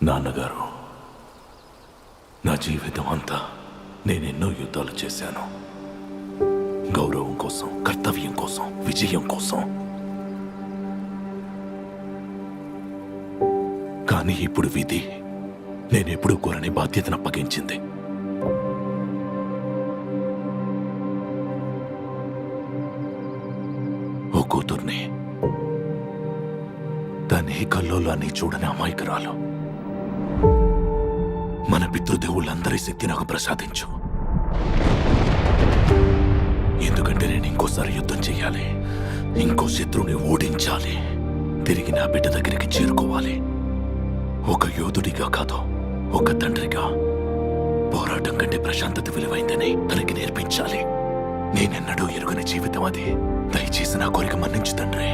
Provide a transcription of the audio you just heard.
నాన్నగారు, నా జీవితం అంతా నేనెన్నో యుద్ధాలు చేశాను. గౌరవం కోసం, కర్తవ్యం కోసం, విజయం కోసం. కానీ ఇప్పుడు విధి నేనెప్పుడూ కోరని బాధ్యతను అప్పగించింది. ఓ కూతుర్ని, దాన్ని కల్లోలాన్ని చూడని అమాయకురాలు. మన పితృదేవుళ్ళందరి శక్తి నాకు ప్రసాదించు. ఎందుకంటే నేను ఇంకోసారి యుద్ధం చెయ్యాలి, ఇంకో శత్రువుని ఓడించాలి, తిరిగి నా బిడ్డ దగ్గరికి చేరుకోవాలి. ఒక యోధుడిగా కాదు, ఒక తండ్రిగా పోరాటం కంటే ప్రశాంతత విలువైందని తనకి నేర్పించాలి. నేనెన్నడూ ఎరుగని జీవితం అది. దయచేసి నా కోరిక మన్నించు తండ్రి.